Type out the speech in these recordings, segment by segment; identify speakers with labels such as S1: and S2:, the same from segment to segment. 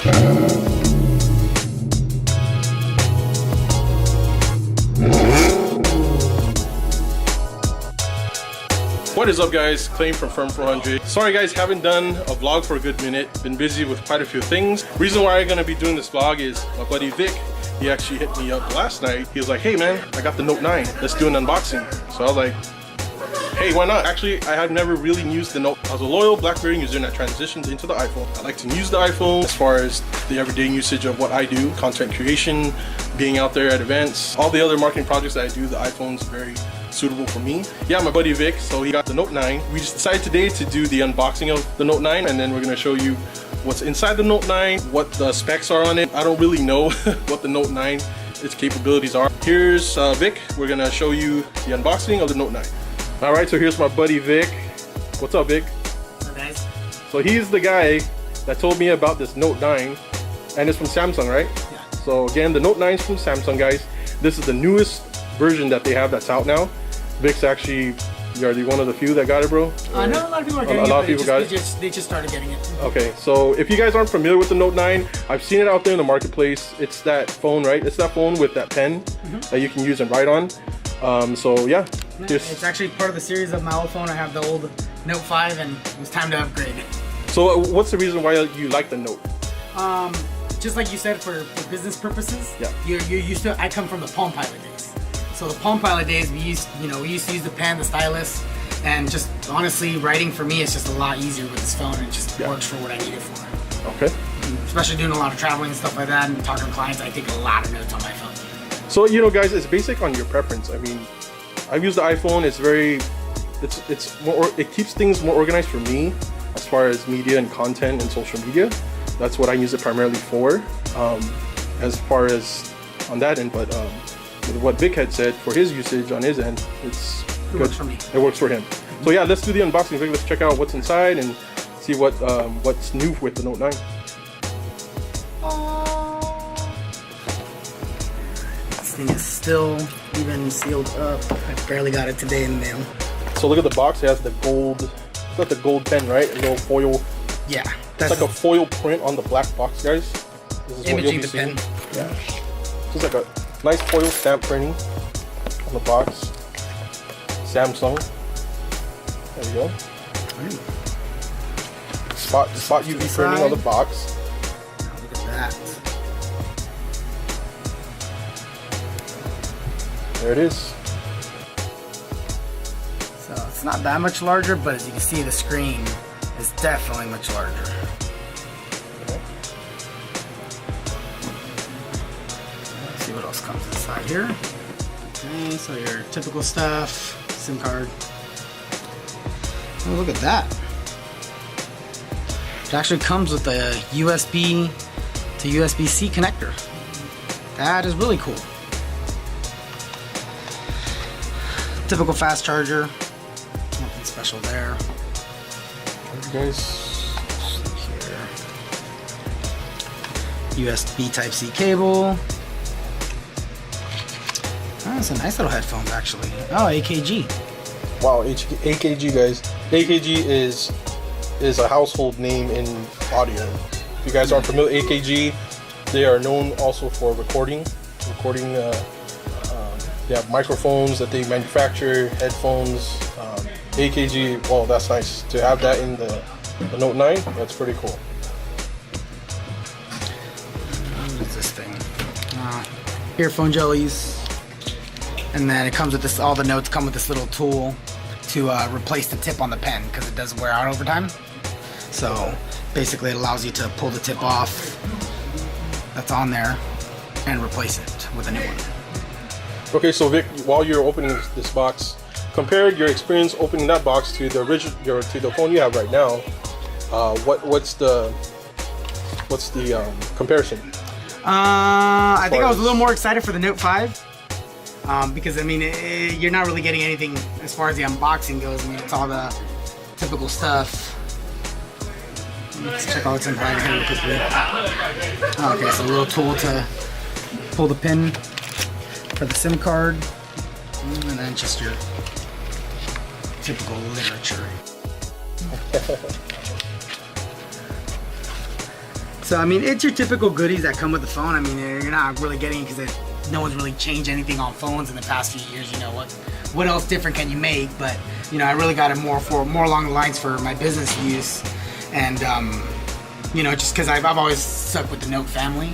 S1: What is up guys, Claim from Firm 400. Sorry guys, haven't done a vlog for a good minute. Been busy with quite a few things. Reason why I'm gonna be doing this vlog is my buddy Vic, he actually hit me up last night. He was like, hey man, I got the Note 9. Let's do an unboxing. So I was like, hey, why not? Actually, I have never really used the Note. I was a loyal BlackBerry user that transitioned into the iPhone. I like to use the iPhone as far as the everyday usage of what I do, content creation, being out there at events, all the other marketing projects that I do, the iPhone's very suitable for me. Yeah, my buddy Vic, so he got the Note 9. We just decided today to do the unboxing of the Note 9, and then we're gonna show you what's inside the Note 9, what the specs are on it. I don't really know what the Note 9, its capabilities are. Here's Vic. We're gonna show you the unboxing of the Note 9. All right, so here's my buddy Vic. What's up, Vic?
S2: What's up, guys?
S1: So he's the guy that told me about this Note 9, and it's from Samsung, right?
S2: Yeah.
S1: So again, the Note 9 is from Samsung, guys. This is the newest version that they have that's out now. Vic's actually, are you one of the few that got it, bro?
S2: I know a lot of people are getting it. A lot of people got it? They just started getting it.
S1: Okay, so if you guys aren't familiar with the Note 9, I've seen it out there in the marketplace. It's that phone, right? It's that phone with that pen that you can use and write on. So yeah.
S2: It's actually part of the series of my old phone. I have the old Note 5 and it was time to upgrade.
S1: So what's the reason why you like the Note?
S2: Just like you said, for business purposes.
S1: Yeah.
S2: You're used to, I come from the Palm Pilot days. So the Palm Pilot days, we used to use the pen, the stylus, and just honestly, writing for me is just a lot easier with this phone, and it just works for what I need it for.
S1: Okay.
S2: Especially doing a lot of traveling and stuff like that, and talking to clients, I take a lot of notes on my phone.
S1: So guys, it's basic on your preference. I mean, I've used the iPhone. It's very, it's more, it keeps things more organized for me as far as media and content and social media. That's what I use it primarily for. As far as on that end, but what Vic had said for his usage on his end, it
S2: works for me.
S1: It works for him. So yeah, let's do the unboxing. Vic, let's check out what's inside and see what's new with the Note 9.
S2: This thing is still even sealed up. I barely got it today in the mail.
S1: So look at the box. It has the gold. It's got the gold pen, right? A little foil.
S2: Yeah.
S1: It's like a foil print on the black box, guys. This is
S2: imaging the pen.
S1: Yeah. Just like a nice foil stamp printing on the box. Samsung. There you go. Spot UV printing on the box.
S2: Look at that.
S1: There it is.
S2: So it's not that much larger, but as you can see, the screen is definitely much larger. Let's see what else comes inside here. Okay, so your typical stuff, SIM card. Oh, look at that. It actually comes with a USB to USB-C connector. That is really cool. Typical fast charger. Nothing special there.
S1: Guys,
S2: here. USB Type-C cable. Oh, it's a nice little headphones actually. Oh, AKG.
S1: Wow, AKG, guys. AKG is a household name in audio. If you guys aren't familiar, AKG, they are known also for recording. They have microphones that they manufacture, headphones. AKG, well, that's nice to have that in the Note 9. That's pretty cool.
S2: What is this thing? Earphone jellies, and then it comes with this. All the notes come with this little tool to replace the tip on the pen because it does wear out over time. So basically, it allows you to pull the tip off that's on there and replace it with a new one. Okay,
S1: so Vic, while you're opening this box, compare your experience opening that box to the original, to the phone you have right now. What's the comparison?
S2: I think I was a little more excited for the Note 5 because I mean you're not really getting anything as far as the unboxing goes. I mean, it's all the typical stuff. Let's check out what's inside here real quickly. Okay, so a little tool to pull the pin for the SIM card, and then just your typical literature. So I mean, it's your typical goodies that come with the phone. I mean, you're not really getting it because no one's really changed anything on phones in the past few years. You know, what else different can you make? But you know, I really got it more along the lines for my business use, and you know, just because I've always stuck with the Note family.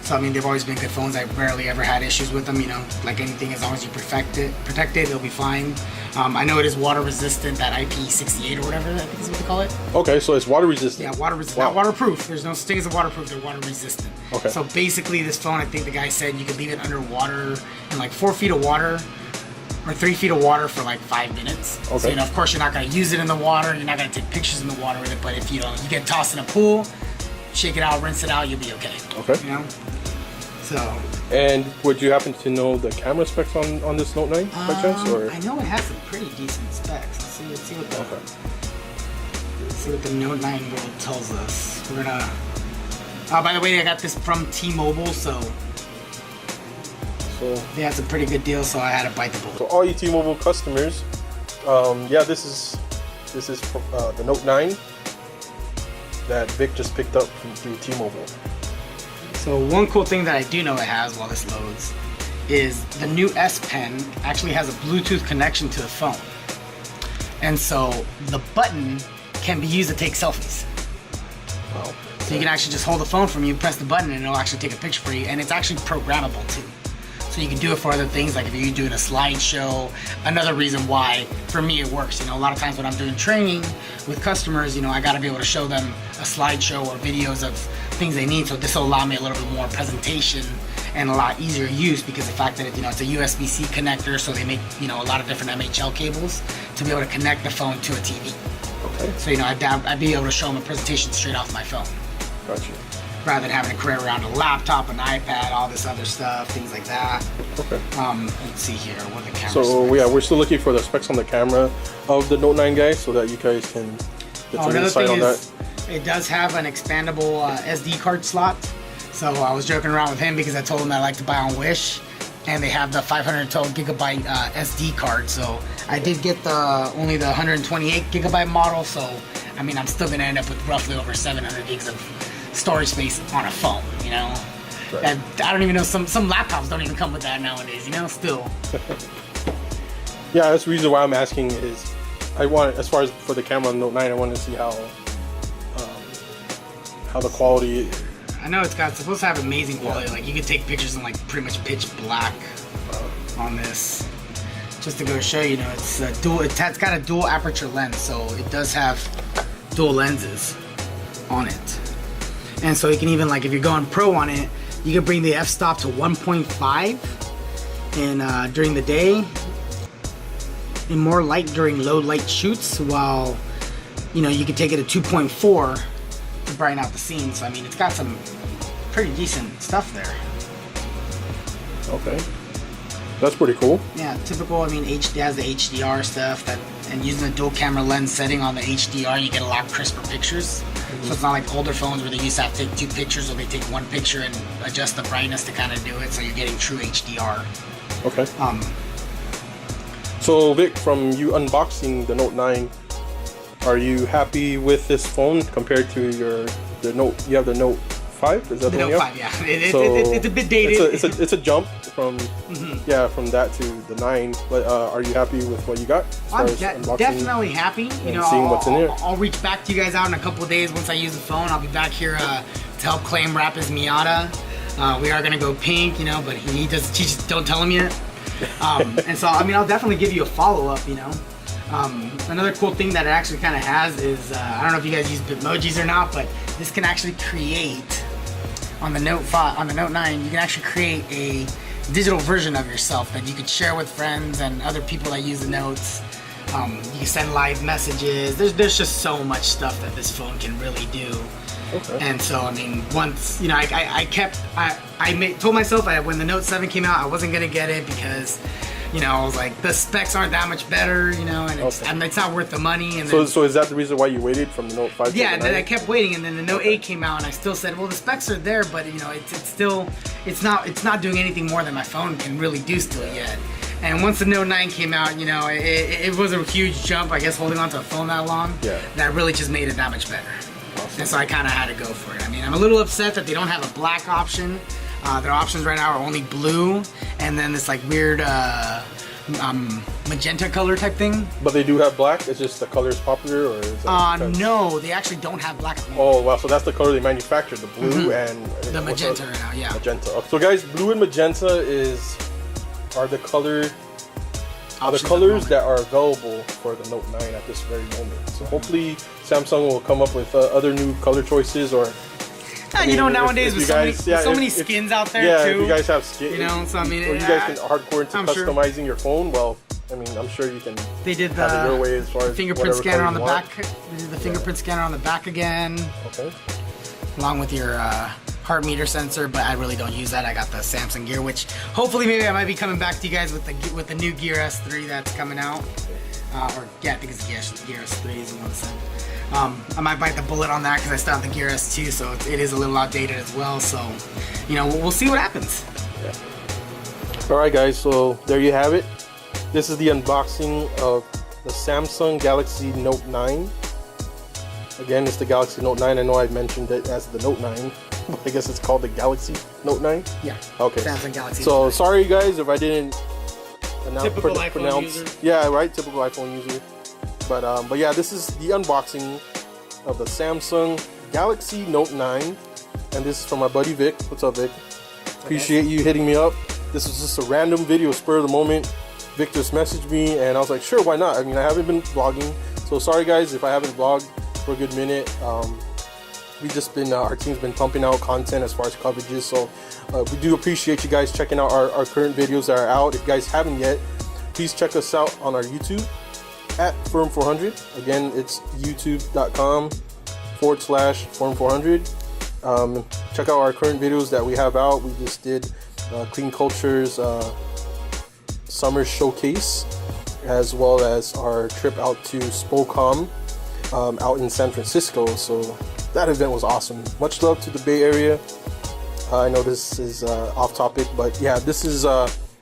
S2: So I mean, they've always been good phones. I've rarely ever had issues with them. You know, like anything, as long as you protect it, it'll be fine. I know it is water resistant, that IP68 or whatever I think is what they call it.
S1: Okay, so it's water resistant.
S2: Yeah, water resistant.
S1: Wow.
S2: Not waterproof. There's no such thing as a waterproof. They're water resistant.
S1: Okay.
S2: So basically, this phone, I think the guy said you could leave it underwater in like 4 feet of water or 3 feet of water for like 5 minutes.
S1: Okay.
S2: So you know, of course, you're not gonna use it in the water. You're not gonna take pictures in the water with it. But if you get tossed in a pool, shake it out, rinse it out, you'll be okay.
S1: Okay.
S2: You know. So.
S1: And would you happen to know the camera specs on this Note 9 by chance? Or?
S2: I know it has some pretty decent specs. Let's see what the Note 9 really tells us. We're gonna. By the way, I got this from T-Mobile, so they had some pretty good deals, so I had to bite the bullet.
S1: So all you T-Mobile customers, yeah, this is the Note 9 that Vic just picked up through T-Mobile.
S2: So one cool thing that I do know it has while this loads is the new S Pen actually has a Bluetooth connection to the phone. And so the button can be used to take selfies.
S1: Wow.
S2: So you can actually just hold the phone from you, press the button, and it'll actually take a picture for you. And it's actually programmable too. So you can do it for other things, like if you're doing a slideshow. Another reason why, for me, it works. You know, a lot of times when I'm doing training with customers, you know, I got to be able to show them a slideshow or videos of things they need. So this will allow me a little bit more presentation and a lot easier use, because the fact that it's a USB-C connector, so they make a lot of different MHL cables to be able to connect the phone to a TV.
S1: Okay.
S2: So I'd be able to show them a presentation straight off my phone.
S1: Gotcha.
S2: Rather than having to carry around a laptop, an iPad, all this other stuff, things like that.
S1: Okay.
S2: Let's see here, what are the camera
S1: So
S2: specs?
S1: yeah, we're still looking for the specs on the camera of the Note 9, guys, so that you guys can get some insight on that.
S2: It does have an expandable SD card slot. So I was joking around with him because I told him I like to buy on Wish, and they have the 512 gigabyte SD card. So I did get only the 128 gigabyte model. So I mean, I'm still gonna end up with roughly over 700 gigs of storage space on a phone. You know,
S1: Right.
S2: and I don't even know, some laptops don't even come with that nowadays. You know, still.
S1: Yeah, that's the reason why I'm asking is I want, as far as for the camera on the Note 9, I want to see how the quality.
S2: I know it's supposed to have amazing quality. Like you could take pictures in like pretty much pitch black on this. Just to go show you, it's dual. It's got a dual aperture lens, so it does have dual lenses on it. And so you can even, like, if you're going pro on it, you can bring the f-stop to 1.5 and during the day, and more light during low light shoots, while you can take it to 2.4 to brighten out the scene. So I mean, it's got some pretty decent stuff there.
S1: Okay, that's pretty cool.
S2: Yeah, typical. I mean, it has the HDR stuff and using the dual camera lens setting on the HDR, you get a lot crisper pictures. So it's not like older phones where they used to have to take 2 pictures, or they take 1 picture and adjust the brightness to kind of do it. So you're getting true HDR.
S1: Okay. So Vic, from you unboxing the Note 9, are you happy with this phone compared to the Note? You have the Note 5. Is that
S2: The
S1: the one
S2: Note
S1: you have?
S2: 5, yeah. It's a bit dated.
S1: It's a jump from from that to the 9. But are you happy with what you got?
S2: I'm definitely happy.
S1: Seeing what's in there.
S2: I'll reach back to you guys out in a couple of days once I use the phone. I'll be back here to help claim wrap his Miata. We are gonna go pink, but he just don't tell him yet. And so I mean, I'll definitely give you a follow up. Another cool thing that it actually kind of has is I don't know if you guys use Bitmojis or not, but this can actually create on the Note 5, on the Note 9. You can actually create a digital version of yourself that you could share with friends and other people that use the notes. You can send live messages. There's just so much stuff that this phone can really do.
S1: Okay.
S2: And so I mean, once I told myself when the Note 7 came out, I wasn't gonna get it because I was like, the specs aren't that much better, and it's not worth the money. And
S1: so is that the reason why you waited from the Note 5 to the 9?
S2: Yeah, and then I kept waiting, and then the Note 8 came out, and I still said, well, the specs are there, but it's not doing anything more than my phone can really do to it yet. And once the Note 9 came out, it was a huge jump, I guess, holding on to a phone that long.
S1: Yeah.
S2: That really just made it that much better.
S1: Awesome.
S2: And so I kind of had to go for it. I mean, I'm a little upset that they don't have a black option. Their options right now are only blue, and then this like weird magenta color type thing.
S1: But they do have black. It's just the color is popular, or is that
S2: no, they actually don't have black.
S1: Oh wow, so that's the color they manufacture, the blue and
S2: the magenta right now. Yeah.
S1: Magenta. So guys, blue and magenta are the colors that are available for the Note 9 at this very moment. So hopefully Samsung will come up with other new color choices, or
S2: you know, nowadays with so many skins out there too.
S1: If you guys have skin,
S2: you know, so I mean,
S1: or you guys can hardcore into customizing your phone. Well, I mean, I'm sure you can.
S2: They did
S1: have it your way as far as
S2: fingerprint scanner on the back. They did the fingerprint scanner on the back again.
S1: Okay.
S2: Along with your heart meter sensor, but I really don't use that. I got the Samsung Gear, which hopefully maybe I might be coming back to you guys with the new Gear S3 that's coming out. Or yeah, I think it's Gear S3 is the one that said. I might bite the bullet on that because I still have the Gear S2, so it is a little outdated as well. So, you know, we'll see what happens.
S1: Yeah. All right, guys. So there you have it. This is the unboxing of the Samsung Galaxy Note 9. Again, it's the Galaxy Note 9. I know I mentioned it as the Note 9, but I guess it's called the Galaxy Note 9.
S2: Yeah.
S1: Okay.
S2: Samsung Galaxy.
S1: So sorry, guys, if I didn't
S2: typical iPhone user.
S1: Yeah, right. Typical iPhone user. But yeah, this is the unboxing of the Samsung Galaxy Note 9, and this is from my buddy Vic. What's up, Vic? Appreciate you hitting me up. This was just a random video, spur of the moment. Vic just messaged me, and I was like, sure, why not? I mean, I haven't been vlogging, so sorry guys if I haven't vlogged for a good minute. We just been our team's been pumping out content as far as coverages, so we do appreciate you guys checking out our current videos that are out. If you guys haven't yet, please check us out on our YouTube at Firm400. Again, it's youtube.com/Firm400. Check out our current videos that we have out. We just did Clean Culture's summer showcase, as well as our trip out to Spocom out in San Francisco. So that event was awesome. Much love to the Bay Area. I know this is off topic, but yeah, this is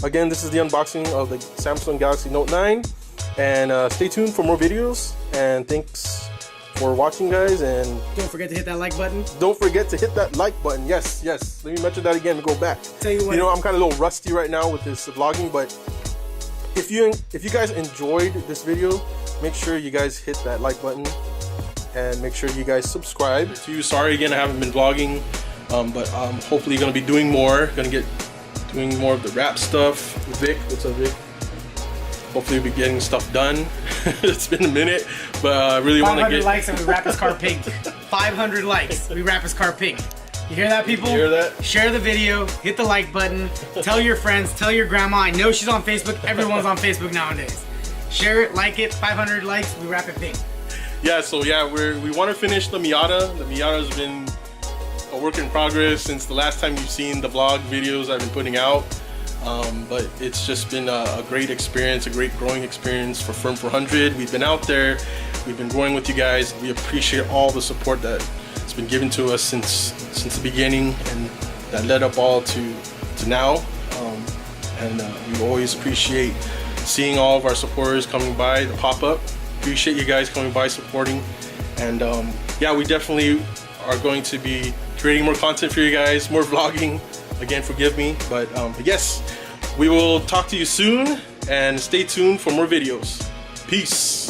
S1: again, this is the unboxing of the Samsung Galaxy Note 9. And stay tuned for more videos, and thanks for watching, guys, and
S2: don't forget to hit that like button.
S1: Don't forget to hit that like button. Yes, let me mention that again and go back.
S2: Tell you what,
S1: you know, I'm kind of a little rusty right now with this vlogging, but if you guys enjoyed this video, make sure you guys hit that like button, and make sure you guys subscribe. Sorry again, I haven't been vlogging, but I'm hopefully gonna be doing more. Doing more of the rap stuff with Vic. What's up, Vic? Hopefully we'll be getting stuff done. It's been a minute, but I really want to get
S2: 500 likes and we wrap his car pink. 500 likes, we wrap his car pink. You hear that, people?
S1: You hear that?
S2: Share the video, hit the like button, tell your friends, tell your grandma. I know she's on Facebook. Everyone's on Facebook nowadays. Share it, like it. 500 likes, we wrap it pink.
S1: Yeah, so yeah, we want to finish the Miata. The Miata's been a work in progress since the last time you've seen the vlog videos I've been putting out. But it's just been a great experience, a great growing experience for Firm400. We've been out there, we've been growing with you guys. We appreciate all the support that's been given to us since the beginning, and that led up all to now. We always appreciate seeing all of our supporters coming by the pop-up. Appreciate you guys coming by supporting, and yeah, we definitely are going to be creating more content for you guys, more vlogging. Again, forgive me, but yes, we will talk to you soon, and stay tuned for more videos. Peace.